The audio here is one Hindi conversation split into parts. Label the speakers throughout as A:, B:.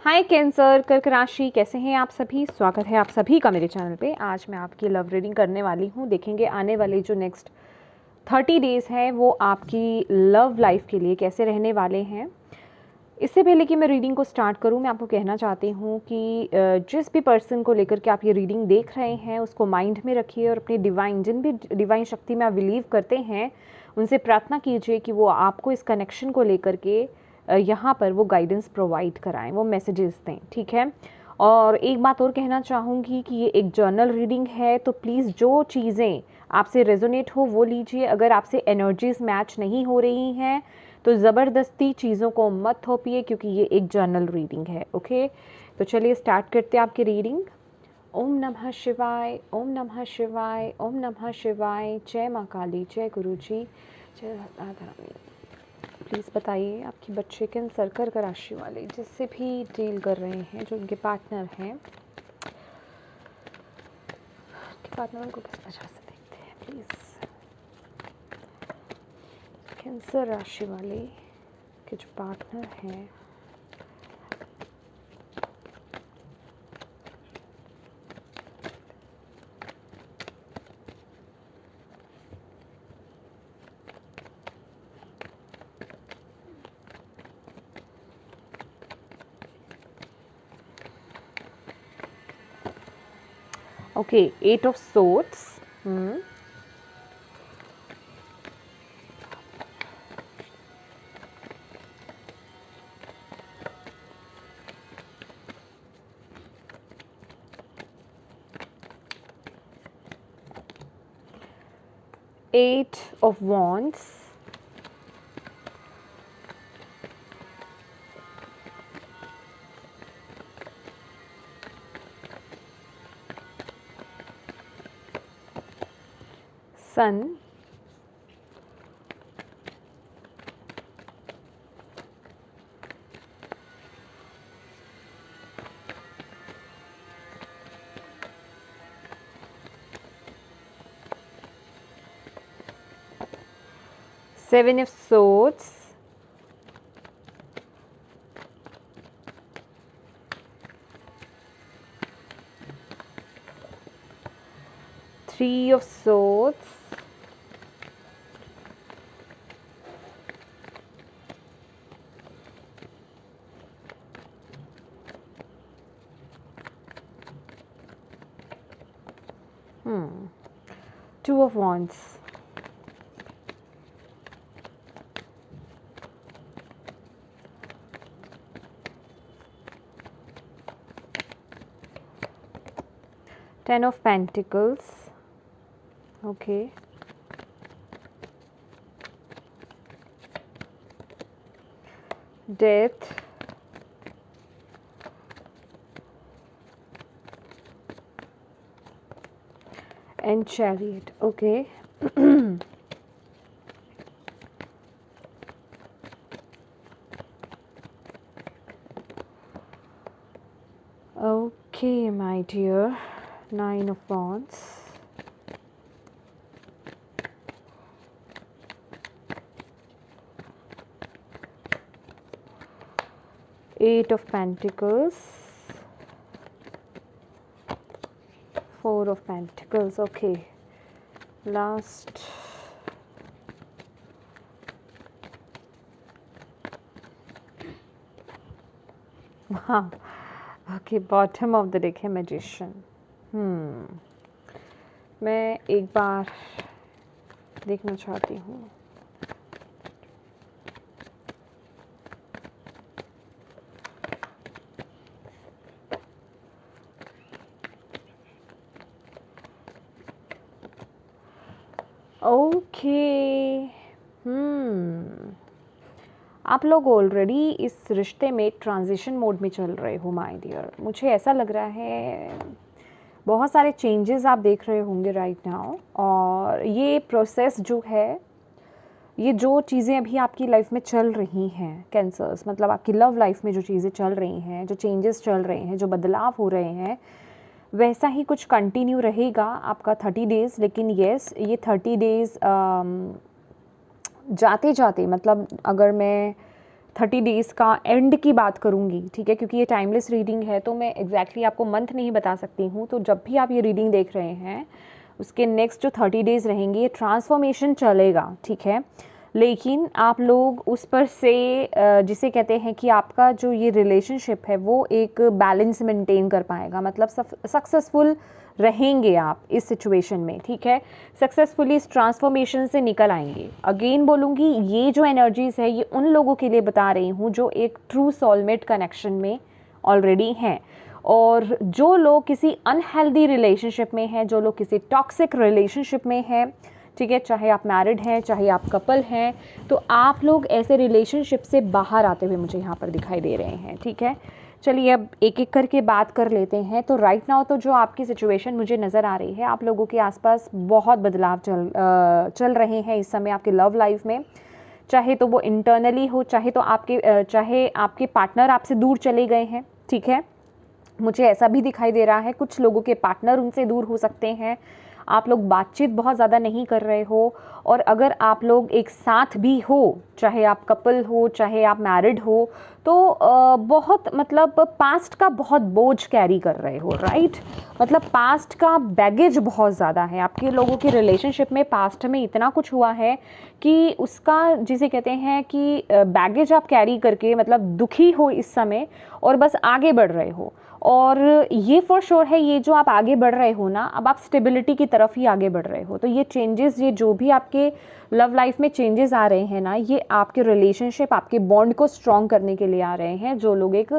A: हाय कैंसर, कर्क राशि, कैसे हैं आप सभी। स्वागत है आप सभी का मेरे चैनल पे। आज मैं आपकी लव रीडिंग करने वाली हूँ। देखेंगे आने वाले जो नेक्स्ट 30 डेज़ हैं वो आपकी लव लाइफ के लिए कैसे रहने वाले हैं। इससे पहले कि मैं रीडिंग को स्टार्ट करूं, मैं आपको कहना चाहती हूं कि जिस भी पर्सन को लेकर के आप ये रीडिंग देख रहे हैं उसको माइंड में रखिए और अपनी जिन भी डिवाइन शक्ति में आप बिलीव करते हैं उनसे प्रार्थना कीजिए कि वो आपको इस कनेक्शन को लेकर के यहाँ पर वो गाइडेंस प्रोवाइड कराएं, वो मैसेजेस दें, ठीक है। और एक बात और कहना चाहूँगी कि ये एक जर्नल रीडिंग है, तो प्लीज़ जो चीज़ें आपसे रेजोनेट हो वो लीजिए। अगर आपसे एनर्जीज मैच नहीं हो रही हैं तो ज़बरदस्ती चीज़ों को मत थोपिए, क्योंकि ये एक जर्नल रीडिंग है। ओके, तो चलिए स्टार्ट करते हैं आपकी रीडिंग। ओम नमः शिवाय, ओम नमः शिवाय, ओम नमः शिवाय। जय माँ काली, जय गुरु जी, जय राधा रानी। प्लीज़ बताइए आपके बच्चे कैंसर कर्क राशि वाले जिससे भी डील कर रहे हैं, जो उनके पार्टनर हैं, उनके पार्टनर को किस वजह से देखते हैं प्लीज़। कैंसर राशि वाले के जो पार्टनर हैं, okay, 8 of swords, 8 of wands, sun, seven of swords, three of swords, two of wands, ten of pentacles, okay, death, and chariot, okay. Okay, my dear, nine of wands, eight of pentacles, four of pentacles, okay, last, wow, okay, bottom of the deck है magician. मैं एक बार देखना चाहती हूँ। ओके, आप लोग ऑलरेडी इस रिश्ते में ट्रांजिशन मोड में चल रहे हो माय डियर। मुझे ऐसा लग रहा है बहुत सारे चेंजेस आप देख रहे होंगे राइट नाउ, और ये प्रोसेस जो है, ये जो चीज़ें अभी आपकी लाइफ में चल रही हैं कैंसर्स, मतलब आपकी लव लाइफ में जो चीज़ें चल रही हैं, जो चेंजेस चल रहे हैं, जो बदलाव हो रहे हैं, वैसा ही कुछ कंटिन्यू रहेगा आपका 30 डेज़। लेकिन येस, ये 30 डेज़ जाते जाते, मतलब अगर मैं 30 डेज़ का एंड की बात करूँगी, ठीक है, क्योंकि ये टाइमलेस रीडिंग है तो मैं एग्जैक्टली आपको मंथ नहीं बता सकती हूँ। तो जब भी आप ये रीडिंग देख रहे हैं उसके नेक्स्ट जो 30 डेज़ रहेंगे ये ट्रांसफॉर्मेशन चलेगा, ठीक है। लेकिन आप लोग उस पर से जिसे कहते हैं कि आपका जो ये रिलेशनशिप है वो एक बैलेंस मेंटेन कर पाएगा, मतलब सक्सेसफुल रहेंगे आप इस सिचुएशन में, ठीक है। सक्सेसफुली इस ट्रांसफॉर्मेशन से निकल आएंगे। अगेन बोलूँगी, ये जो एनर्जीज़ है ये उन लोगों के लिए बता रही हूँ जो एक ट्रू सोलमेट कनेक्शन में ऑलरेडी हैं, और जो लोग किसी अनहेल्दी रिलेशनशिप में हैं, जो लोग किसी टॉक्सिक रिलेशनशिप में हैं, ठीक है, चाहे आप मैरिड हैं चाहे आप कपल हैं, तो आप लोग ऐसे रिलेशनशिप से बाहर आते हुए मुझे यहाँ पर दिखाई दे रहे हैं, ठीक है। चलिए अब एक एक करके बात कर लेते हैं। तो राइट नाउ तो जो आपकी सिचुएशन मुझे नज़र आ रही है, आप लोगों के आसपास बहुत बदलाव चल रहे हैं इस समय आपके लव लाइफ में, चाहे तो वो इंटरनली हो, चाहे आपके पार्टनर आपसे दूर चले गए हैं, ठीक है। मुझे ऐसा भी दिखाई दे रहा है कुछ लोगों के पार्टनर उनसे दूर हो सकते हैं, आप लोग बातचीत बहुत ज़्यादा नहीं कर रहे हो, और अगर आप लोग एक साथ भी हो, चाहे आप कपल हो चाहे आप मैरिड हो, तो बहुत मतलब पास्ट का बहुत बोझ कैरी कर रहे हो, राइट। मतलब पास्ट का बैगेज बहुत ज़्यादा है आपके लोगों के रिलेशनशिप में। पास्ट में इतना कुछ हुआ है कि उसका जिसे कहते हैं कि बैगेज आप कैरी करके मतलब दुखी हो इस समय और बस आगे बढ़ रहे हो। और ये फॉर श्योर है, ये जो आप आगे बढ़ रहे हो ना, अब आप स्टेबिलिटी की तरफ ही आगे बढ़ रहे हो। तो ये चेंजेस, ये जो भी आपके लव लाइफ में चेंजेस आ रहे हैं ना, ये आपके रिलेशनशिप, आपके बॉन्ड को स्ट्रॉन्ग करने के लिए आ रहे हैं, जो लोग एक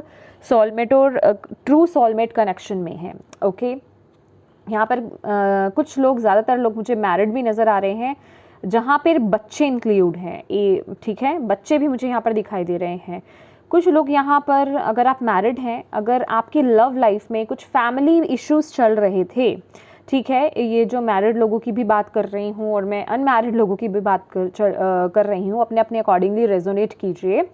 A: सोलमेट और ट्रू सोलमेट कनेक्शन में हैं, ओके। यहाँ पर कुछ लोग, ज़्यादातर लोग मुझे मैरिड भी नज़र आ रहे हैं, जहाँ पर बच्चे इंक्लूड हैं, ये ठीक है, बच्चे भी मुझे यहाँ पर दिखाई दे रहे हैं। कुछ लोग यहाँ पर, अगर आप मैरिड हैं, अगर आपके लव लाइफ में कुछ फैमिली इश्यूज चल रहे थे, ठीक है, ये जो मैरिड लोगों की भी बात कर रही हूँ और मैं अनमैरिड लोगों की भी बात कर रही हूँ, अपने अपने अकॉर्डिंगली रेजोनेट कीजिए।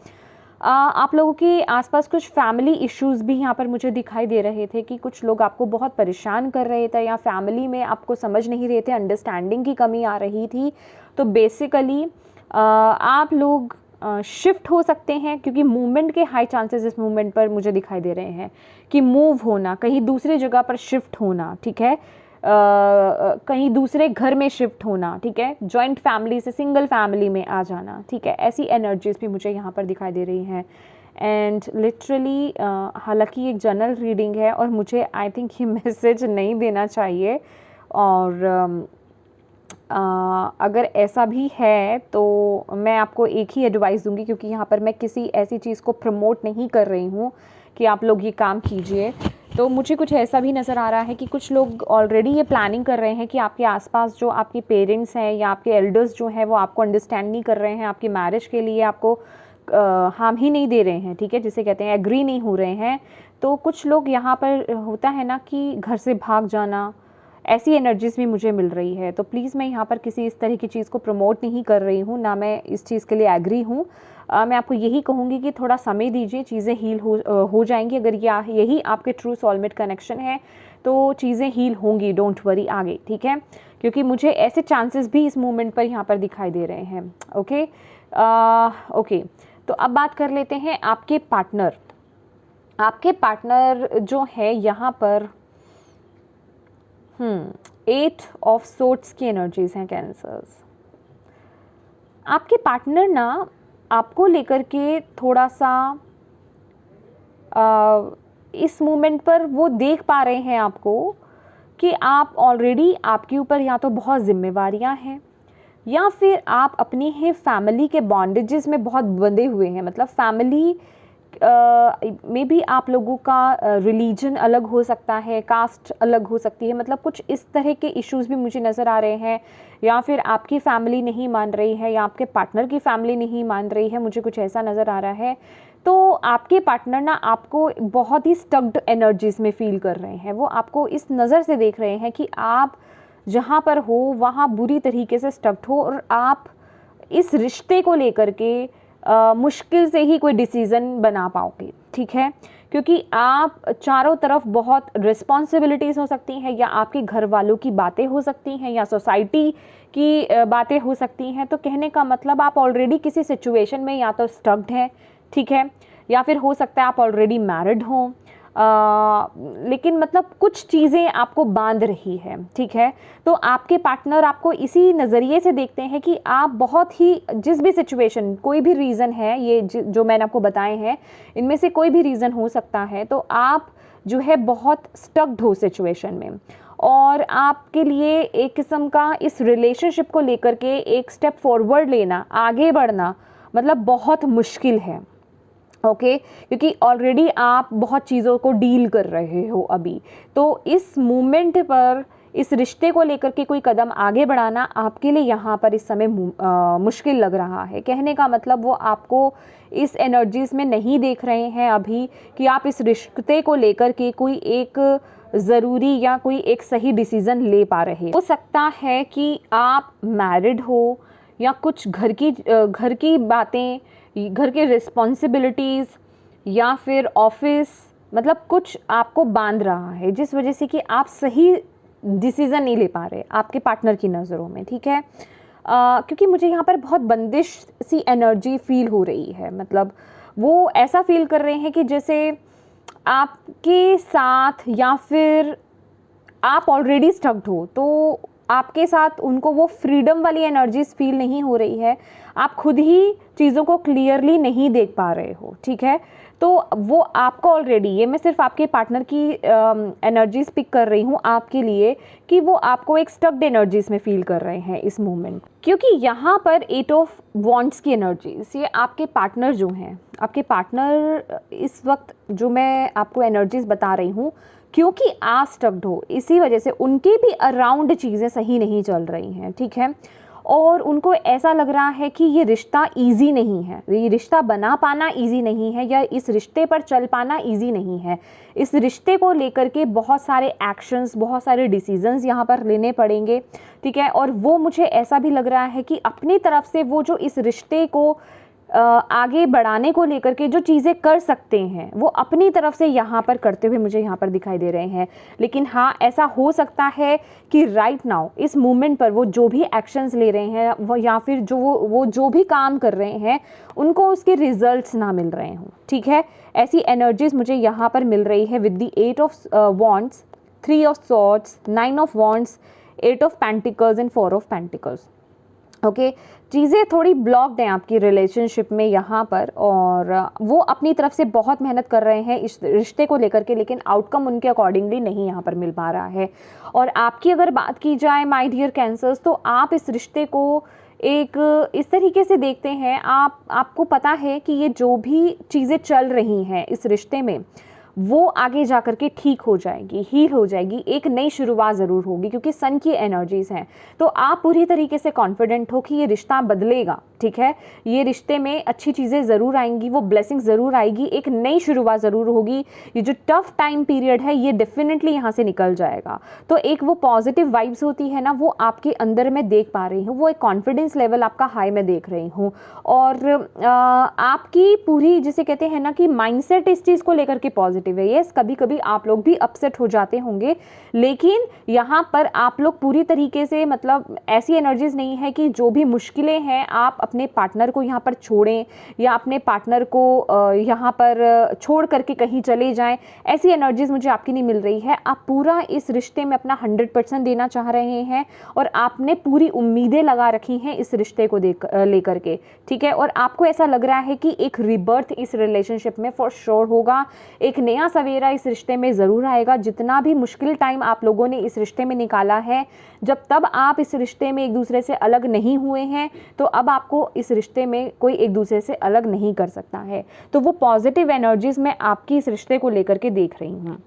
A: आप लोगों के आसपास कुछ फैमिली इश्यूज भी यहाँ पर मुझे दिखाई दे रहे थे कि कुछ लोग आपको बहुत परेशान कर रहे थे, या फैमिली में आपको समझ नहीं रहे थे, अंडरस्टैंडिंग की कमी आ रही थी। तो बेसिकली आप लोग शिफ्ट हो सकते हैं, क्योंकि मूवमेंट के हाई चांसेस इस मूवमेंट पर मुझे दिखाई दे रहे हैं कि मूव होना, कहीं दूसरी जगह पर शिफ्ट होना, ठीक है, कहीं दूसरे घर में शिफ्ट होना, ठीक है, जॉइंट फैमिली से सिंगल फैमिली में आ जाना, ठीक है, ऐसी एनर्जीज भी मुझे यहाँ पर दिखाई दे रही हैं। एंड लिटरली हालांकि एक जनरल रीडिंग है और मुझे आई थिंक ये मैसेज नहीं देना चाहिए, और अगर ऐसा भी है तो मैं आपको एक ही एडवाइस दूंगी, क्योंकि यहाँ पर मैं किसी ऐसी चीज़ को प्रमोट नहीं कर रही हूँ कि आप लोग ये काम कीजिए। तो मुझे कुछ ऐसा भी नज़र आ रहा है कि कुछ लोग ऑलरेडी ये प्लानिंग कर रहे हैं कि आपके आसपास जो आपके पेरेंट्स हैं या आपके एल्डर्स जो हैं वो आपको अंडरस्टैंड नहीं कर रहे हैं, आपकी मैरिज के लिए आपको हार्म ही नहीं दे रहे हैं, ठीक है, जिसे कहते हैं एग्री नहीं हो रहे हैं। तो कुछ लोग यहाँ पर होता है ना कि घर से भाग जाना, ऐसी एनर्जीज भी मुझे मिल रही है। तो प्लीज़ मैं यहाँ पर किसी इस तरह की चीज़ को प्रमोट नहीं कर रही हूँ, ना मैं इस चीज़ के लिए एग्री हूँ। मैं आपको यही कहूँगी कि थोड़ा समय दीजिए, चीज़ें हील हो जाएंगी। अगर यही आपके ट्रू सोलमेट कनेक्शन है तो चीज़ें हील होंगी, डोंट वरी आगे, ठीक है, क्योंकि मुझे ऐसे चांसेस भी इस मूवमेंट पर यहाँ पर दिखाई दे रहे हैं, ओके। ओके, तो अब बात कर लेते हैं आपके पार्टनर। आपके पार्टनर जो है यहाँ पर 8 ऑफ सोर्ड्स की एनर्जीज हैं कैंसर्स। आपके पार्टनर ना आपको लेकर के थोड़ा सा इस मोमेंट पर वो देख पा रहे हैं आपको कि आप ऑलरेडी, आपके ऊपर या तो बहुत जिम्मेवारियां हैं या फिर आप अपनी ही फैमिली के बॉन्डेजेस में बहुत बंधे हुए हैं। मतलब फैमिली में भी आप लोगों का रिलीजन अलग हो सकता है, कास्ट अलग हो सकती है, मतलब कुछ इस तरह के इश्यूज भी मुझे नज़र आ रहे हैं। या फिर आपकी फैमिली नहीं मान रही है या आपके पार्टनर की फैमिली नहीं मान रही है, मुझे कुछ ऐसा नज़र आ रहा है। तो आपके पार्टनर ना आपको बहुत ही स्टक्ड एनर्जीज में फील कर रहे हैं। वो आपको इस नज़र से देख रहे हैं कि आप जहाँ पर हो वहाँ बुरी तरीके से स्टक्ड हो और आप इस रिश्ते को लेकर के मुश्किल से ही कोई डिसीज़न बना पाओगे, ठीक है, क्योंकि आप चारों तरफ बहुत रिस्पॉन्सिबिलिटीज़ हो सकती हैं, या आपके घर वालों की बातें हो सकती हैं, या सोसाइटी की बातें हो सकती हैं। तो कहने का मतलब आप ऑलरेडी किसी सिचुएशन में या तो स्टक्ड हैं, ठीक है, या फिर हो सकता है आप ऑलरेडी मैरिड हों, लेकिन मतलब कुछ चीज़ें आपको बांध रही है, ठीक है। तो आपके पार्टनर आपको इसी नज़रिए से देखते हैं कि आप बहुत ही, जिस भी सिचुएशन, कोई भी रीज़न है, ये जो मैंने आपको बताए हैं इनमें से कोई भी रीज़न हो सकता है, तो आप जो है बहुत स्टक्ड हो सिचुएशन में, और आपके लिए एक किस्म का इस रिलेशनशिप को लेकर के एक स्टेप फॉरवर्ड लेना, आगे बढ़ना मतलब बहुत मुश्किल है, ओके क्योंकि ऑलरेडी आप बहुत चीज़ों को डील कर रहे हो अभी। तो इस मोमेंट पर इस रिश्ते को लेकर के कोई कदम आगे बढ़ाना आपके लिए यहाँ पर इस समय मुश्किल लग रहा है। कहने का मतलब वो आपको इस एनर्जीज़ में नहीं देख रहे हैं अभी कि आप इस रिश्ते को लेकर के कोई एक ज़रूरी या कोई एक सही डिसीज़न ले पा रहे हो सकता है कि आप मैरिड हो या कुछ घर की बातें, घर के रिस्पॉन्सिबिलिटीज़ या फिर ऑफिस, मतलब कुछ आपको बांध रहा है जिस वजह से कि आप सही डिसीज़न नहीं ले पा रहे आपके पार्टनर की नज़रों में, ठीक है। क्योंकि मुझे यहाँ पर बहुत बंदिश सी एनर्जी फील हो रही है, मतलब वो ऐसा फील कर रहे हैं कि जैसे आपके साथ, या फिर आप ऑलरेडी स्टक्ड हो तो आपके साथ उनको वो फ्रीडम वाली एनर्जीज फील नहीं हो रही है, आप खुद ही चीज़ों को क्लियरली नहीं देख पा रहे हो, ठीक है। तो वो आपको ऑलरेडी, ये मैं सिर्फ आपके पार्टनर की एनर्जीज पिक कर रही हूँ आपके लिए, कि वो आपको एक स्टक्ड एनर्जीज में फील कर रहे हैं इस मोमेंट, क्योंकि यहाँ पर 8 ऑफ वॉन्ड्स की एनर्जीज, ये आपके पार्टनर जो हैं, आपके पार्टनर इस वक्त जो मैं आपको एनर्जीज बता रही हूँ, क्योंकि आप स्टक्ड हो इसी वजह से उनके भी अराउंड चीज़ें सही नहीं चल रही हैं, ठीक है। और उनको ऐसा लग रहा है कि ये रिश्ता इजी नहीं है, ये रिश्ता बना पाना इजी नहीं है, या इस रिश्ते पर चल पाना इजी नहीं है। इस रिश्ते को लेकर के बहुत सारे एक्शंस, बहुत सारे डिसीजंस यहाँ पर लेने पड़ेंगे, ठीक है। और वो मुझे ऐसा भी लग रहा है कि अपनी तरफ से वो जो इस रिश्ते को आगे बढ़ाने को लेकर के जो चीज़ें कर सकते हैं वो अपनी तरफ से यहाँ पर करते हुए मुझे यहाँ पर दिखाई दे रहे हैं। लेकिन हाँ, ऐसा हो सकता है कि राइट नाउ इस मोमेंट पर वो जो भी एक्शंस ले रहे हैं वो, या फिर जो वो जो भी काम कर रहे हैं, उनको उसके रिजल्ट्स ना मिल रहे हों, ठीक है। ऐसी एनर्जीज मुझे यहाँ पर मिल रही है with the 8 of wands, 3 of swords, 9 of wands, 8 of pentacles and 4 of pentacles, okay. चीज़ें थोड़ी ब्लॉक्ड हैं आपकी रिलेशनशिप में यहाँ पर, और वो अपनी तरफ से बहुत मेहनत कर रहे हैं इस रिश्ते को लेकर के, लेकिन आउटकम उनके अकॉर्डिंगली नहीं यहाँ पर मिल पा रहा है। और आपकी अगर बात की जाए माय डियर कैंसर्स, तो आप इस रिश्ते को एक इस तरीके से देखते हैं, आपको पता है कि ये जो भी चीज़ें चल रही हैं इस रिश्ते में वो आगे जा कर के ठीक हो जाएगी, हील हो जाएगी, एक नई शुरुआत ज़रूर होगी, क्योंकि सन की एनर्जीज़ हैं। तो आप पूरी तरीके से कॉन्फिडेंट हो कि ये रिश्ता बदलेगा, ठीक है। ये रिश्ते में अच्छी चीज़ें ज़रूर आएंगी, वो ब्लेसिंग ज़रूर आएगी, एक नई शुरुआत ज़रूर होगी। ये जो टफ टाइम पीरियड है ये डेफिनेटली यहाँ से निकल जाएगा। तो एक वो पॉजिटिव वाइब्स होती है ना, वो आपके अंदर मैं देख पा रही हूँ, वो एक कॉन्फिडेंस लेवल आपका हाई मैं देख रही हूँ। और आपकी पूरी, जिसे कहते हैं ना कि माइंडसेट इस चीज़ को लेकर के पॉजिटिव है। यस, कभी कभी आप लोग भी अपसेट हो जाते होंगे, लेकिन यहाँ पर आप लोग पूरी तरीके से, मतलब ऐसी एनर्जीज नहीं है कि जो भी मुश्किलें हैं आप अपने पार्टनर को यहाँ पर छोड़ें, या अपने पार्टनर को यहाँ पर छोड़ करके कहीं चले जाएं। ऐसी एनर्जीज मुझे आपकी नहीं मिल रही है। आप पूरा इस रिश्ते में अपना 100% देना चाह रहे हैं, और आपने पूरी उम्मीदें लगा रखी हैं इस रिश्ते को लेकर के, ठीक है। और आपको ऐसा लग रहा है कि एक रीबर्थ इस रिलेशनशिप में फॉर श्योर होगा, एक नया सवेरा इस रिश्ते में ज़रूर आएगा। जितना भी मुश्किल टाइम आप लोगों ने इस रिश्ते में निकाला है, जब तब आप इस रिश्ते में एक दूसरे से अलग नहीं हुए हैं, तो अब आपको इस रिश्ते में कोई एक दूसरे से अलग नहीं कर सकता है। तो वो पॉजिटिव एनर्जीज मैं आपकी इस रिश्ते को लेकर के देख रही हूँ,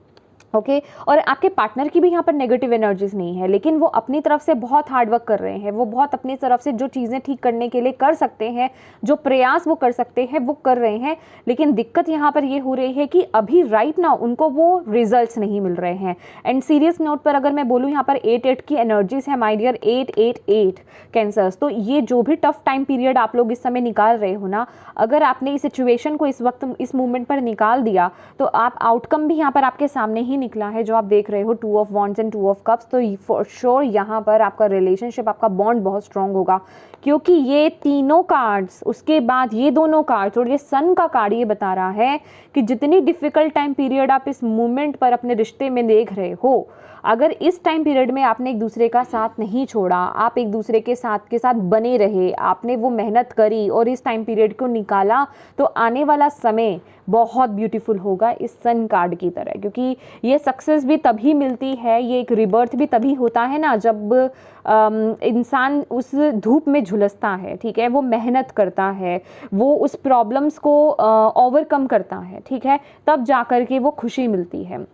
A: ओके। और आपके पार्टनर की भी यहाँ पर नेगेटिव एनर्जीज नहीं है, लेकिन वो अपनी तरफ से बहुत हार्डवर्क कर रहे हैं। वो बहुत अपनी तरफ से जो चीज़ें ठीक करने के लिए कर सकते हैं, जो प्रयास वो कर सकते हैं वो कर रहे हैं। लेकिन दिक्कत यहाँ पर ये हो रही है कि अभी राइट नाउ उनको वो रिजल्ट्स नहीं मिल रहे हैं। एंड सीरियस नोट पर अगर मैं बोलूँ, यहाँ पर 8 की एनर्जीज है माय डियर, 8 कैंसर्स। तो ये जो भी टफ टाइम पीरियड आप लोग इस समय निकाल रहे हो ना, अगर आपने इस सिचुएशन को इस वक्त इस मूवमेंट पर निकाल दिया, तो आप आउटकम भी यहाँ पर आपके सामने ही निकला है जो आप देख रहे हो, 2 of wands and 2 of cups, तो फॉर श्योर यहाँ पर आपका रिलेशनशिप, आपका बॉन्ड बहुत स्ट्रांग होगा, क्योंकि ये तीनों कार्ड्स, उसके बाद ये दोनों कार्ड्स और ये सन का कार्ड ये बता रहा है कि जितनी डिफ़िकल्ट टाइम पीरियड आप इस मोमेंट पर अपने रिश्ते में देख रहे हो, अगर इस टाइम पीरियड में आपने एक दूसरे का साथ नहीं छोड़ा, आप एक दूसरे के साथ बने रहे, आपने वो मेहनत करी और इस टाइम पीरियड को निकाला, तो आने वाला समय बहुत ब्यूटीफुल होगा इस सन कार्ड की तरह। क्योंकि ये सक्सेस भी तभी मिलती है, ये एक रिबर्थ भी तभी होता है ना, जब इंसान उस धूप में झुलसता है, ठीक है, वो मेहनत करता है, वो उस प्रॉब्लम्स को ओवरकम करता है, ठीक है, तब जा कर के वो खुशी मिलती है।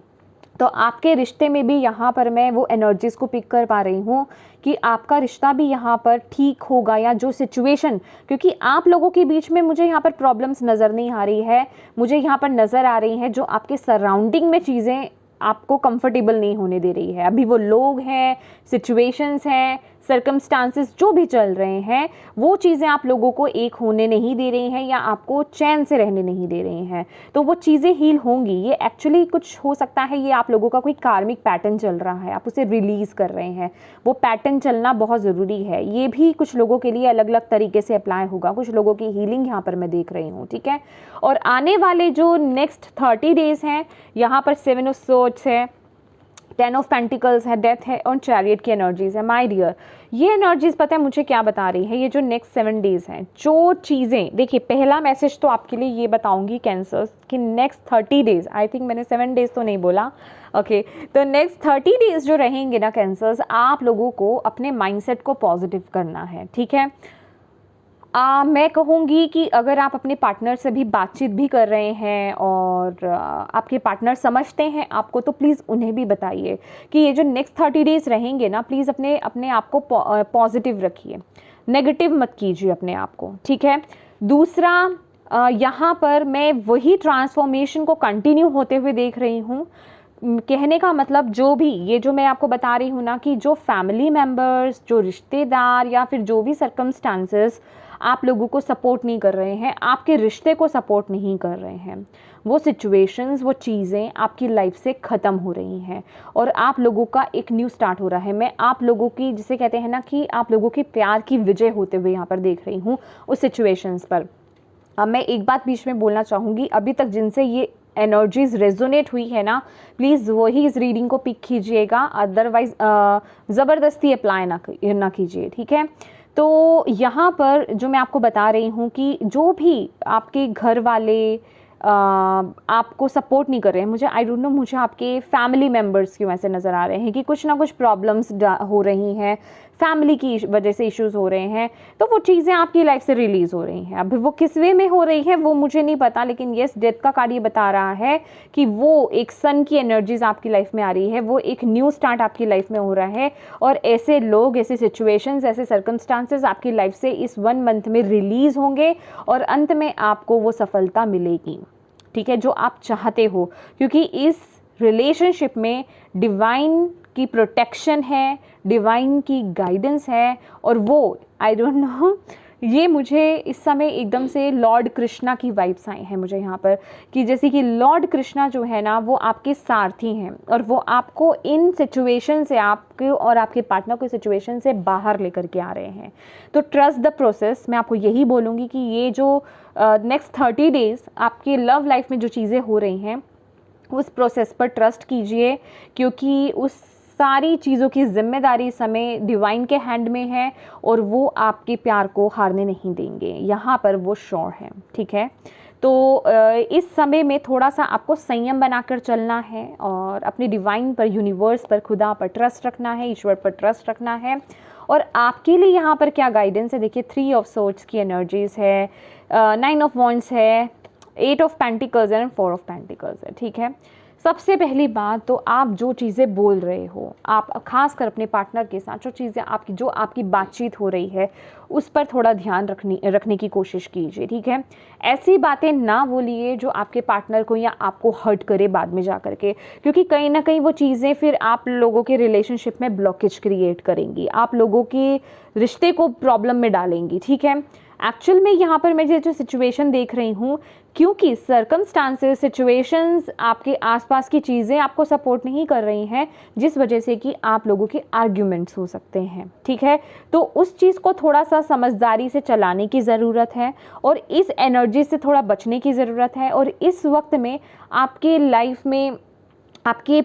A: तो आपके रिश्ते में भी यहाँ पर मैं वो एनर्जीज़ को पिक कर पा रही हूँ कि आपका रिश्ता भी यहाँ पर ठीक होगा, या जो सिचुएशन, क्योंकि आप लोगों के बीच में मुझे यहाँ पर प्रॉब्लम्स नज़र नहीं आ रही है, मुझे यहाँ पर नज़र आ रही हैं जो आपके सराउंडिंग में चीज़ें आपको कंफर्टेबल नहीं होने दे रही है। अभी वो लोग हैं, सिचुएशंस हैं, सर्कमस्टांसेस जो भी चल रहे हैं, वो चीज़ें आप लोगों को एक होने नहीं दे रही हैं या आपको चैन से रहने नहीं दे रही हैं। तो वो चीज़ें हील होंगी। ये एक्चुअली कुछ हो सकता है, ये आप लोगों का कोई कार्मिक पैटर्न चल रहा है, आप उसे रिलीज़ कर रहे हैं। वो पैटर्न चलना बहुत ज़रूरी है। ये भी कुछ लोगों के लिए अलग अलग तरीके से अप्लाई होगा, कुछ लोगों की हीलिंग यहाँ पर मैं देख रही हूँ, ठीक है। और आने वाले जो नेक्स्ट 30 डेज़ हैं, यहाँ पर 7 ऑफ सोर्ड्स है, 10 ऑफ पेंटिकल्स है, डेथ है और चैरियट की एनर्जीज है। माय डियर, ये एनर्जीज पता है मुझे क्या बता रही है, ये जो नेक्स्ट 7 डेज हैं, जो चीज़ें, देखिए पहला मैसेज तो आपके लिए ये बताऊंगी कैंसर्स कि नेक्स्ट 30 डेज, आई थिंक मैंने 7 डेज तो नहीं बोला, ओके, तो नेक्स्ट 30 डेज जो रहेंगे ना कैंसर्स, आप लोगों को अपने माइंडसेट को पॉजिटिव करना है, ठीक है। मैं कहूँगी कि अगर आप अपने पार्टनर से भी बातचीत भी कर रहे हैं और आपके पार्टनर समझते हैं आपको, तो प्लीज़ उन्हें भी बताइए कि ये जो नेक्स्ट 30 डेज़ रहेंगे ना, प्लीज़ अपने आप को पॉजिटिव रखिए, नेगेटिव मत कीजिए अपने आप को, ठीक है। दूसरा, यहाँ पर मैं वही ट्रांसफॉर्मेशन को कंटिन्यू होते हुए देख रही हूँ। कहने का मतलब, जो भी ये जो मैं आपको बता रही हूँ ना, कि जो फैमिली मेम्बर्स, जो रिश्तेदार या फिर जो भी सर्कमस्टांसेस आप लोगों को सपोर्ट नहीं कर रहे हैं, आपके रिश्ते को सपोर्ट नहीं कर रहे हैं, वो सिचुएशंस, वो चीज़ें आपकी लाइफ से ख़त्म हो रही हैं और आप लोगों का एक न्यू स्टार्ट हो रहा है। मैं आप लोगों की, जिसे कहते हैं ना कि आप लोगों की प्यार की विजय होते हुए यहाँ पर देख रही हूँ उस सिचुएशंस पर। अब मैं एक बात बीच में बोलना चाहूँगी, अभी तक जिनसे ये एनर्जीज रेजोनेट हुई है ना, प्लीज़ वही इस रीडिंग को पिक कीजिएगा, अदरवाइज ज़बरदस्ती अप्लाई ना कीजिए, ठीक है। तो यहाँ पर जो मैं आपको बता रही हूँ कि जो भी आपके घर वाले आपको सपोर्ट नहीं कर रहे हैं, मुझे आई डोंट नो, मुझे आपके फैमिली मेम्बर्स क्यों ऐसे नज़र आ रहे हैं कि कुछ ना कुछ प्रॉब्लम्स हो रही हैं, फैमिली की वजह से इश्यूज हो रहे हैं, तो वो चीज़ें आपकी लाइफ से रिलीज़ हो रही हैं। अब वो किस वे में हो रही है वो मुझे नहीं पता, लेकिन येस, डेथ का कार्ड ये बता रहा है कि वो एक सन की एनर्जीज आपकी लाइफ में आ रही है, वो एक न्यू स्टार्ट आपकी लाइफ में हो रहा है और ऐसे लोग, ऐसे सिचुएशंस, ऐसे सर्कमस्टांसेस आपकी लाइफ से इस 1 मंथ में रिलीज़ होंगे और अंत में आपको वो सफलता मिलेगी, ठीक है, जो आप चाहते हो। क्योंकि इस रिलेशनशिप में डिवाइन की प्रोटेक्शन है, डिवाइन की गाइडेंस है और वो, आई डोंट नो, ये मुझे इस समय एकदम से लॉर्ड कृष्णा की वाइब्स आई हैं मुझे यहाँ पर, कि जैसे कि लॉर्ड कृष्णा जो है ना, वो आपके सारथी हैं और वो आपको इन सिचुएशन से, आपके और आपके पार्टनर को सिचुएशन से बाहर लेकर के आ रहे हैं। तो ट्रस्ट द प्रोसेस, मैं आपको यही बोलूँगी कि ये जो नेक्स्ट 30 डेज़ आपके लव लाइफ में जो चीज़ें हो रही हैं, उस प्रोसेस पर ट्रस्ट कीजिए, क्योंकि उस सारी चीज़ों की जिम्मेदारी समय डिवाइन के हैंड में है और वो आपके प्यार को हारने नहीं देंगे, यहाँ पर वो श्योर है, ठीक है। तो इस समय में थोड़ा सा आपको संयम बनाकर चलना है और अपने डिवाइन पर, यूनिवर्स पर, खुदा पर ट्रस्ट रखना है, ईश्वर पर ट्रस्ट रखना है। और आपके लिए यहाँ पर क्या गाइडेंस है, देखिए 3 ऑफ सोर्ड्स की एनर्जीज है, 9 ऑफ वॉन्ड्स है, 8 of pentacles and 4 of pentacles है, ठीक है। सबसे पहली बात तो, आप जो चीज़ें बोल रहे हो, आप खासकर अपने पार्टनर के साथ जो आपकी बातचीत हो रही है, उस पर थोड़ा ध्यान रखने की कोशिश कीजिए, ठीक है। ऐसी बातें ना बोलिए जो आपके पार्टनर को या आपको हर्ट करे बाद में जा कर के, क्योंकि कहीं ना कहीं वो चीज़ें फिर आप लोगों के रिलेशनशिप में ब्लॉकेज क्रिएट करेंगी, आप लोगों के रिश्ते को प्रॉब्लम में डालेंगी, ठीक है। एक्चुअल में यहाँ पर मैं जो सिचुएशन देख रही हूँ, क्योंकि सर्कमस्टांसेस, सिचुएशंस, आपके आसपास की चीज़ें आपको सपोर्ट नहीं कर रही हैं, जिस वजह से कि आप लोगों के आर्ग्यूमेंट्स हो सकते हैं, ठीक है। तो उस चीज़ को थोड़ा सा समझदारी से चलाने की ज़रूरत है और इस एनर्जी से थोड़ा बचने की ज़रूरत है। और इस वक्त में आपके लाइफ में, आपके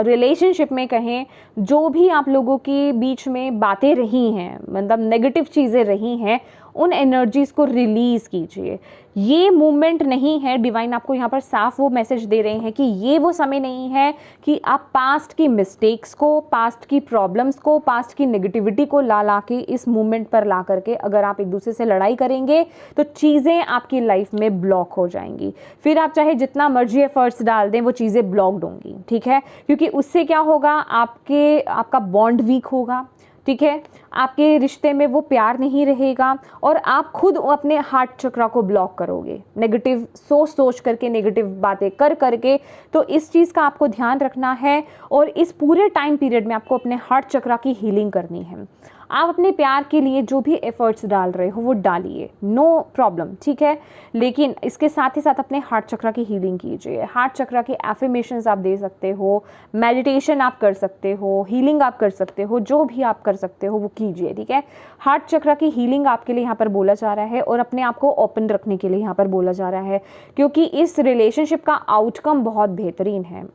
A: रिलेशनशिप में कहें, जो भी आप लोगों के बीच में बातें रही हैं, मतलब नेगेटिव चीज़ें रही हैं, उन एनर्जीज़ को रिलीज़ कीजिए। ये मूवमेंट नहीं है, डिवाइन आपको यहाँ पर साफ वो मैसेज दे रहे हैं कि ये वो समय नहीं है कि आप पास्ट की मिस्टेक्स को, पास्ट की प्रॉब्लम्स को, पास्ट की नेगेटिविटी को ला के इस मूवमेंट पर ला करके अगर आप एक दूसरे से लड़ाई करेंगे तो चीज़ें आपकी लाइफ में ब्लॉक हो जाएंगी। फिर आप चाहे जितना मर्जी एफर्ट्स डाल दें, वो चीज़ें ब्लॉक्ड होंगी, ठीक है। क्योंकि उससे क्या होगा, आपका बॉन्ड वीक होगा, ठीक है। आपके रिश्ते में वो प्यार नहीं रहेगा और आप खुद अपने हार्ट चक्रा को ब्लॉक करोगे, नेगेटिव सोच करके, नेगेटिव बातें कर करके। तो इस चीज़ का आपको ध्यान रखना है और इस पूरे टाइम पीरियड में आपको अपने हार्ट चक्रा की हीलिंग करनी है। आप अपने प्यार के लिए जो भी एफर्ट्स डाल रहे हो वो डालिए, नो प्रॉब्लम, ठीक है। लेकिन इसके साथ ही साथ अपने हार्ट चक्रा की हीलिंग कीजिए। हार्ट चक्रा के एफर्मेशंस आप दे सकते हो, मेडिटेशन आप कर सकते हो, हीलिंग आप कर सकते हो, जो भी आप कर सकते हो वो कीजिए, ठीक है। हार्ट चक्रा की हीलिंग आपके लिए यहाँ पर बोला जा रहा है और अपने आप को ओपन रखने के लिए यहाँ पर बोला जा रहा है, क्योंकि इस रिलेशनशिप का आउटकम बहुत बेहतरीन है।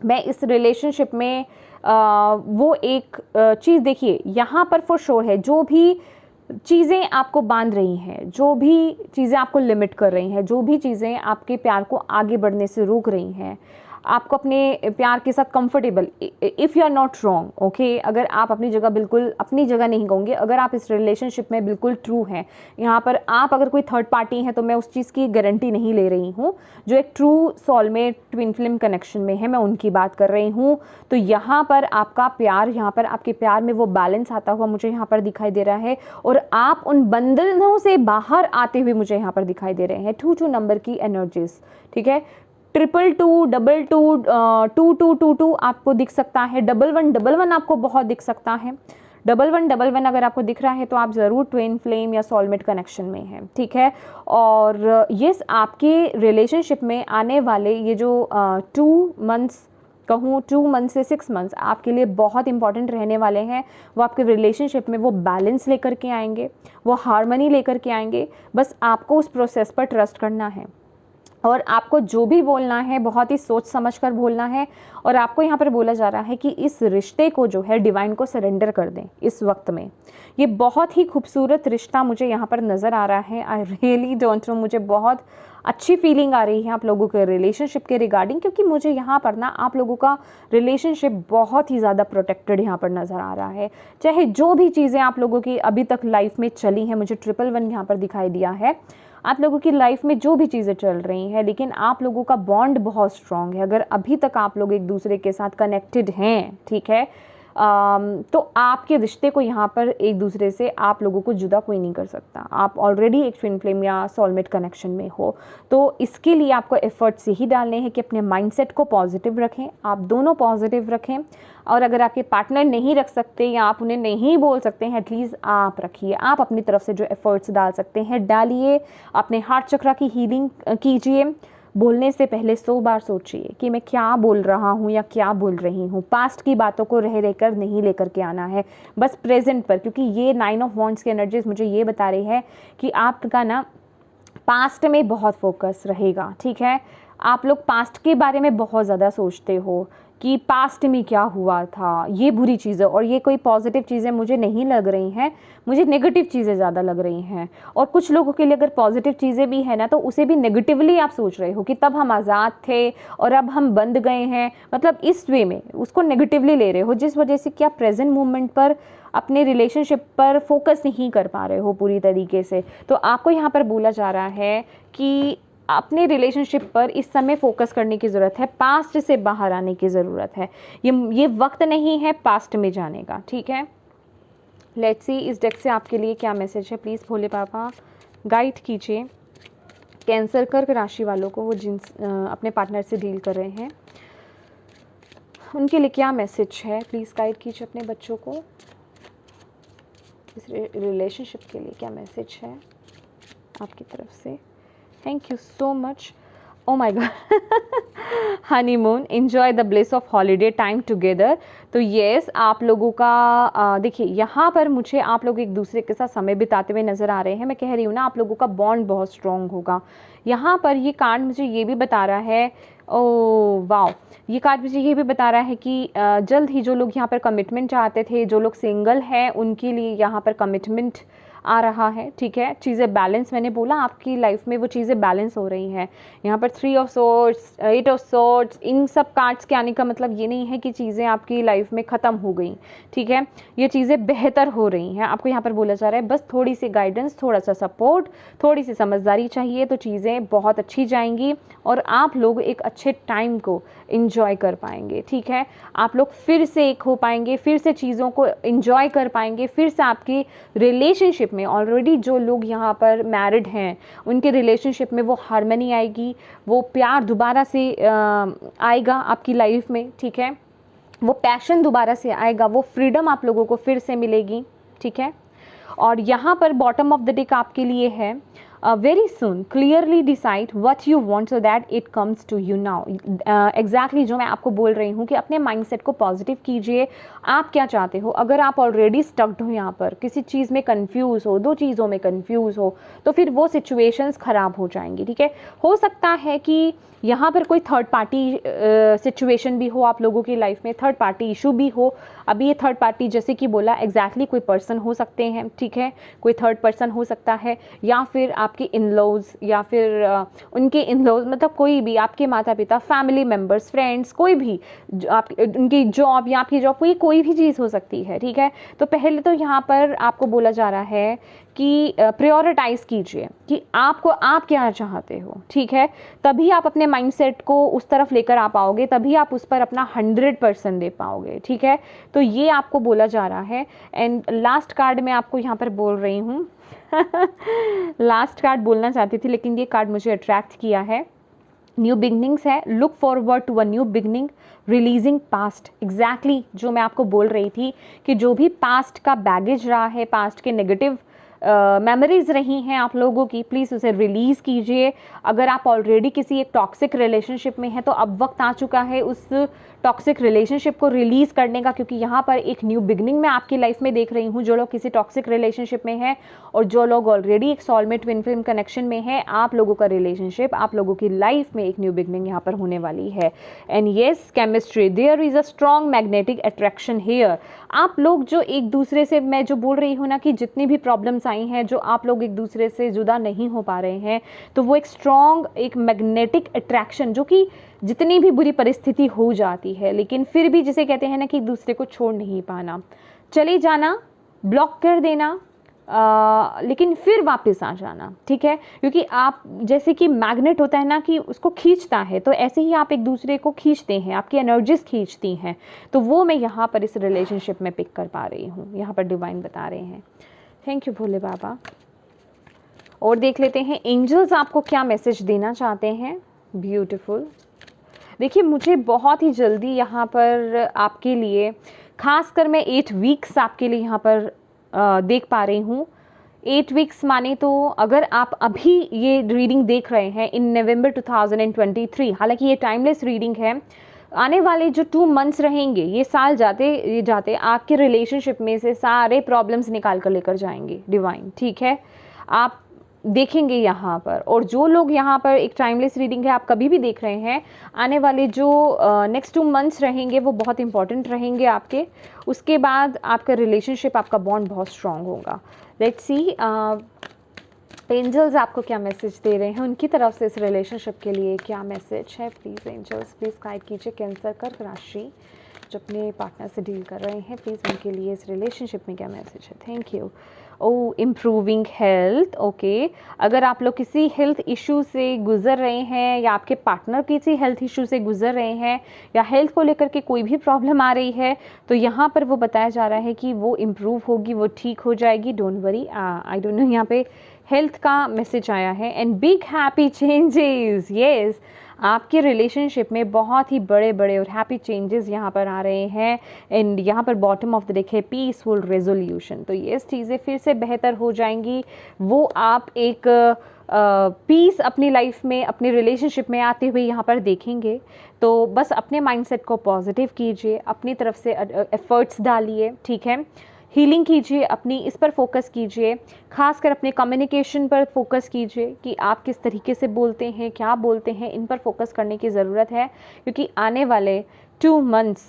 A: मैं इस रिलेशनशिप में वो एक चीज़ देखिए यहाँ पर फॉर श्योर है, जो भी चीज़ें आपको बांध रही हैं, जो भी चीज़ें आपको लिमिट कर रही हैं, जो भी चीज़ें आपके प्यार को आगे बढ़ने से रोक रही हैं, आपको अपने प्यार के साथ comfortable, if you are not wrong, okay, अगर आप अपनी जगह, बिल्कुल अपनी जगह नहीं कहूँगी, अगर आप इस रिलेशनशिप में बिल्कुल ट्रू हैं, यहाँ पर आप अगर कोई थर्ड पार्टी हैं तो मैं उस चीज़ की गारंटी नहीं ले रही हूँ। जो एक true soulmate twin flame connection में है, मैं उनकी बात कर रही हूँ। तो यहाँ पर आपका प्यार, यहाँ पर आपके प्यार में वो बैलेंस आता हुआ मुझे यहाँ पर दिखाई दे रहा है और आप उन बंधनों से बाहर आते हुए मुझे यहाँ पर दिखाई दे रहे हैं। 2 नंबर की एनर्जीज, ठीक है। 222, 22, 2222 आपको दिख सकता है। 1111 आपको बहुत दिख सकता है। 1111 अगर आपको दिख रहा है तो आप ज़रूर ट्विन फ्लेम या सोलमेट कनेक्शन में हैं, ठीक है। और ये आपके रिलेशनशिप में आने वाले ये जो 2 मंथ्स कहूँ, 2 मंथ से 6 मंथ्स आपके लिए बहुत इंपॉर्टेंट रहने वाले हैं। वो आपके रिलेशनशिप में वो बैलेंस लेकर के आएंगे, वो हार्मनी लेकर के आएंगे। बस आपको उस प्रोसेस पर ट्रस्ट करना है और आपको जो भी बोलना है बहुत ही सोच समझ कर बोलना है। और आपको यहाँ पर बोला जा रहा है कि इस रिश्ते को जो है डिवाइन को सरेंडर कर दें इस वक्त में। ये बहुत ही खूबसूरत रिश्ता मुझे यहाँ पर नज़र आ रहा है। आई रियली डोंट नो, मुझे बहुत अच्छी फीलिंग आ रही है आप लोगों के रिलेशनशिप के रिगार्डिंग, क्योंकि मुझे यहाँ पर ना आप लोगों का रिलेशनशिप बहुत ही ज़्यादा प्रोटेक्टेड यहाँ पर नज़र आ रहा है। चाहे जो भी चीज़ें आप लोगों की अभी तक लाइफ में चली हैं, मुझे 111 यहाँ पर दिखाई दिया है। आप लोगों की लाइफ में जो भी चीज़ें चल रही हैं, लेकिन आप लोगों का बॉन्ड बहुत स्ट्रांग है। अगर अभी तक आप लोग एक दूसरे के साथ कनेक्टेड हैं, ठीक है, तो आपके रिश्ते को यहाँ पर एक दूसरे से आप लोगों को जुदा कोई नहीं कर सकता। आप ऑलरेडी एक ट्विन फ्लेम या सोलमेट कनेक्शन में हो। तो इसके लिए आपको एफर्ट्स यही डालने हैं कि अपने माइंडसेट को पॉजिटिव रखें, आप दोनों पॉजिटिव रखें। और अगर आपके पार्टनर नहीं रख सकते या आप उन्हें नहीं बोल सकते हैं, एटलीस्ट आप रखिए। आप अपनी तरफ से जो एफर्ट्स डाल सकते हैं डालिए। अपने हार्ट चक्रा की हीलिंग कीजिए। बोलने से पहले 100 बार सोचिए कि मैं क्या बोल रहा हूँ या क्या बोल रही हूँ। पास्ट की बातों को रह रहकर नहीं लेकर के आना है, बस प्रेजेंट पर, क्योंकि ये 9 ऑफ वॉन्ड्स की एनर्जीज मुझे ये बता रही है कि आपका ना पास्ट में बहुत फोकस रहेगा, ठीक है। आप लोग पास्ट के बारे में बहुत ज़्यादा सोचते हो कि पास्ट में क्या हुआ था, ये बुरी चीज़ें, और ये कोई पॉजिटिव चीज़ें मुझे नहीं लग रही हैं, मुझे नेगेटिव चीज़ें ज़्यादा लग रही हैं। और कुछ लोगों के लिए अगर पॉजिटिव चीज़ें भी है ना, तो उसे भी नेगेटिवली आप सोच रहे हो कि तब हम आज़ाद थे और अब हम बंद गए हैं, मतलब इस वे में उसको नेगेटिवली ले रहे हो, जिस वजह से कि आप प्रेजेंट मोमेंट पर, अपने रिलेशनशिप पर फोकस नहीं कर पा रहे हो पूरी तरीके से। तो आपको यहाँ पर बोला जा रहा है कि अपने रिलेशनशिप पर इस समय फोकस करने की ज़रूरत है, पास्ट से बाहर आने की ज़रूरत है। ये वक्त नहीं है पास्ट में जाने का, ठीक है। लेट्स सी इस डेक से आपके लिए क्या मैसेज है। प्लीज़ भोले बाबा गाइड कीजिए कैंसर कर्क राशि वालों को, वो जिन अपने पार्टनर से डील कर रहे हैं, उनके लिए क्या मैसेज है। प्लीज़ गाइड कीजिए अपने बच्चों को, इस रिलेशनशिप के लिए क्या मैसेज है। आपकी तरफ से। Thank you so much. Oh my God, honeymoon, enjoy the bliss of holiday time together. तो येस, आप लोगों का देखिए यहाँ पर मुझे आप लोग एक दूसरे के साथ समय बिताते हुए नज़र आ रहे हैं। मैं कह रही हूँ ना, आप लोगों का बॉन्ड बहुत स्ट्रॉन्ग होगा। यहाँ पर ये कार्ड मुझे ये भी बता रहा है, ओ वाओ, ये कार्ड मुझे ये भी बता रहा है कि जल्द ही जो लोग यहाँ पर कमिटमेंट चाहते थे, जो लोग सिंगल हैं, उनके लिए यहाँ पर कमिटमेंट आ रहा है। ठीक है, चीज़ें बैलेंस, मैंने बोला आपकी लाइफ में वो चीज़ें बैलेंस हो रही हैं। यहाँ पर 3 ऑफ सोर्ड्स, 8 ऑफ सोर्ड्स, इन सब कार्ड्स के आने का मतलब ये नहीं है कि चीज़ें आपकी लाइफ में ख़त्म हो गई। ठीक है, ये चीज़ें बेहतर हो रही हैं। आपको यहाँ पर बोला जा रहा है बस थोड़ी सी गाइडेंस, थोड़ा सा सपोर्ट, थोड़ी सी समझदारी चाहिए तो चीज़ें बहुत अच्छी जाएंगी और आप लोग एक अच्छे टाइम को इंजॉय कर पाएंगे। ठीक है, आप लोग फिर से एक हो पाएंगे, फिर से चीज़ों को इंजॉय कर पाएंगे, फिर से आपकी रिलेशनशिप में, ऑलरेडी जो लोग यहाँ पर मैरिड हैं उनके रिलेशनशिप में वो हार्मनी आएगी, वो प्यार दोबारा से आएगा आपकी लाइफ में। ठीक है, वो पैशन दोबारा से आएगा, वो फ्रीडम आप लोगों को फिर से मिलेगी। ठीक है, और यहाँ पर बॉटम ऑफ द डेक आपके लिए है, very soon clearly decide what you want so that it comes to you now. Exactly जो मैं आपको बोल रही हूँ कि अपने माइंडसेट को पॉजिटिव कीजिए। आप क्या चाहते हो? अगर आप ऑलरेडी स्टक्ड हो, यहाँ पर किसी चीज़ में कंफ्यूज हो, 2 चीज़ों में कंफ्यूज हो, तो फिर वो सिचुएशंस ख़राब हो जाएंगी। ठीक है, हो सकता है कि यहाँ पर कोई थर्ड पार्टी सिचुएशन भी हो आप लोगों की लाइफ में, थर्ड पार्टी इशू भी हो। अभी ये थर्ड पार्टी जैसे कि बोला एग्जैक्टली कोई पर्सन हो सकते हैं। ठीक है, कोई थर्ड पर्सन हो सकता है, या फिर आपके इन लॉज, या फिर उनके इन लॉज, मतलब कोई भी आपके माता पिता, फैमिली मेम्बर्स, फ्रेंड्स, कोई भी आप, उनकी जॉब या आपकी जॉब, कोई भी चीज़ हो सकती है। ठीक है, तो पहले तो यहाँ पर आपको बोला जा रहा है कि प्रायोरिटाइज कीजिए कि आपको, आप क्या चाहते हो। ठीक है, तभी आप अपने माइंडसेट को उस तरफ लेकर आ पाओगे, तभी आप उस पर अपना 100% दे पाओगे। ठीक है, तो ये आपको बोला जा रहा है। एंड लास्ट कार्ड मैं आपको यहाँ पर बोल रही हूँ लास्ट कार्ड बोलना चाहती थी लेकिन ये कार्ड मुझे अट्रैक्ट किया है। न्यू बिगनिंग्स है, look forward to a new beginning, releasing past. Exactly जो मैं आपको बोल रही थी कि जो भी पास्ट का बैगेज रहा है, पास्ट के नेगेटिव मेमोरीज रही हैं आप लोगों की, प्लीज़ उसे रिलीज़ कीजिए। अगर आप ऑलरेडी किसी एक टॉक्सिक रिलेशनशिप में हैं तो अब वक्त आ चुका है उस टॉक्सिक रिलेशनशिप को रिलीज़ करने का, क्योंकि यहाँ पर एक न्यू बिगनिंग मैं आपकी लाइफ में देख रही हूँ। जो लोग किसी टॉक्सिक रिलेशनशिप में हैं और जो लोग ऑलरेडी एक सोलमेट ट्विन फ्लेम कनेक्शन में है, आप लोगों का रिलेशनशिप, आप लोगों की लाइफ में एक न्यू बिगनिंग यहाँ पर होने वाली है। And yes, chemistry, there is a strong magnetic attraction here. आप लोग जो एक दूसरे से, मैं जो बोल रही हूँ ना कि जितनी भी प्रॉब्लम्स आई हैं, जो आप लोग एक दूसरे से जुदा नहीं हो पा रहे हैं, तो वो एक स्ट्रॉन्ग एक मैग्नेटिक अट्रैक्शन, जो कि जितनी भी बुरी परिस्थिति हो जाती है लेकिन फिर भी जिसे कहते हैं ना कि एक दूसरे को छोड़ नहीं पाना, चले जाना, ब्लॉक कर देना, लेकिन फिर वापस आ जाना। ठीक है, क्योंकि आप जैसे कि मैग्नेट होता है ना कि उसको खींचता है, तो ऐसे ही आप एक दूसरे को खींचते हैं, आपकी एनर्जीज खींचती हैं। तो वो मैं यहाँ पर इस रिलेशनशिप में पिक कर पा रही हूँ, यहाँ पर डिवाइन बता रहे हैं। थैंक यू भोले बाबा। और देख लेते हैं एंजल्स आपको क्या मैसेज देना चाहते हैं। ब्यूटीफुल। देखिए, मुझे बहुत ही जल्दी यहाँ पर आपके लिए, खासकर मैं 8 वीक्स आपके लिए यहाँ पर देख पा रही हूँ। 8 वीक्स माने तो अगर आप अभी ये रीडिंग देख रहे हैं इन नवंबर 2023, हालांकि ये टाइमलेस रीडिंग है, आने वाले जो 2 मंथ्स रहेंगे, ये साल जाते जाते आपके रिलेशनशिप में से सारे प्रॉब्लम्स निकाल कर लेकर जाएंगे डिवाइन। ठीक है, आप देखेंगे यहाँ पर। और जो लोग यहाँ पर, एक टाइमलेस रीडिंग है, आप कभी भी देख रहे हैं, आने वाले जो नेक्स्ट 2 मंथ्स रहेंगे वो बहुत इंपॉर्टेंट रहेंगे आपके। उसके बाद आपका रिलेशनशिप, आपका बॉन्ड बहुत स्ट्रांग होगा। लेट्स सी एंजल्स आपको क्या मैसेज दे रहे हैं, उनकी तरफ से इस रिलेशनशिप के लिए क्या मैसेज है। प्लीज़ एंजल्स, प्लीज़ गाइड कीजिए कैंसर कर्क राशि जो अपने पार्टनर से डील कर रहे हैं, प्लीज़ उनके लिए इस रिलेशनशिप में क्या मैसेज है। Thank you. Oh, improving health. Okay, अगर आप लोग किसी हेल्थ इशू से गुजर रहे हैं या आपके पार्टनर किसी हेल्थ इशू से गुजर रहे हैं या हेल्थ को लेकर के कोई भी प्रॉब्लम आ रही है, तो यहाँ पर वो बताया जा रहा है कि वो इम्प्रूव होगी, वो ठीक हो जाएगी। Don't worry. I don't know, यहाँ पे हेल्थ का मैसेज आया है। And big happy changes. Yes, आपके रिलेशनशिप में बहुत ही बड़े बड़े और हैप्पी चेंजेस यहाँ पर आ रहे हैं। एंड यहाँ पर बॉटम ऑफ द डेक है पीसफुल रेजोल्यूशन। तो ये चीज़ें फिर से बेहतर हो जाएंगी। वो आप एक पीस अपनी लाइफ में, अपने रिलेशनशिप में आते हुए यहाँ पर देखेंगे। तो बस अपने माइंडसेट को पॉजिटिव कीजिए, अपनी तरफ से एफर्ट्स डालिए, ठीक है। हीलिंग कीजिए अपनी, इस पर फोकस कीजिए, खासकर अपने कम्युनिकेशन पर फोकस कीजिए कि आप किस तरीके से बोलते हैं, क्या बोलते हैं, इन पर फोकस करने की ज़रूरत है। क्योंकि आने वाले 2 मंथ्स,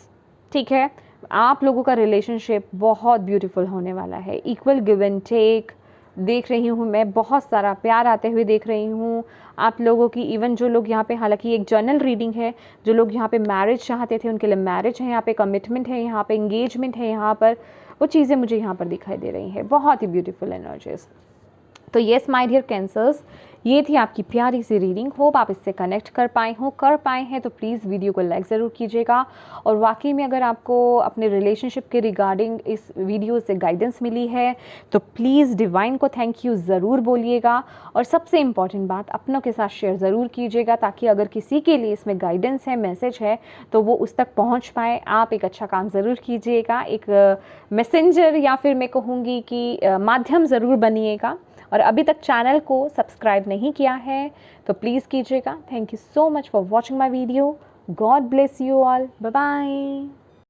A: ठीक है, आप लोगों का रिलेशनशिप बहुत ब्यूटीफुल होने वाला है। इक्वल गिव एंड टेक देख रही हूँ मैं, बहुत सारा प्यार आते हुए देख रही हूँ आप लोगों की। इवन जो लोग यहाँ पे, हालांकि एक जर्नल रीडिंग है, जो लोग यहाँ पे मैरिज चाहते थे उनके लिए मैरिज है, यहाँ पे कमिटमेंट है, यहाँ पे एंगेजमेंट है, यहाँ पर वो चीज़ें मुझे यहाँ पर दिखाई दे रही हैं। बहुत ही ब्यूटीफुल एनर्जीज। तो येस माय डियर कैंसर्स, ये थी आपकी प्यारी सी रीडिंग। होप आप इससे कनेक्ट कर पाए हैं तो प्लीज़ वीडियो को लाइक ज़रूर कीजिएगा। और वाकई में अगर आपको अपने रिलेशनशिप के रिगार्डिंग इस वीडियो से गाइडेंस मिली है तो प्लीज़ डिवाइन को थैंक यू ज़रूर बोलिएगा। और सबसे इम्पॉर्टेंट बात, अपनों के साथ शेयर ज़रूर कीजिएगा, ताकि अगर किसी के लिए इसमें गाइडेंस है, मैसेज है, तो वो उस तक पहुँच पाए। आप एक अच्छा काम ज़रूर कीजिएगा, एक मैसेंजर या फिर मैं कहूँगी कि माध्यम ज़रूर बनिएगा। और अभी तक चैनल को सब्सक्राइब नहीं किया है तो प्लीज़ कीजिएगा। Thank you so much for watching my video. God bless you all. Bye bye.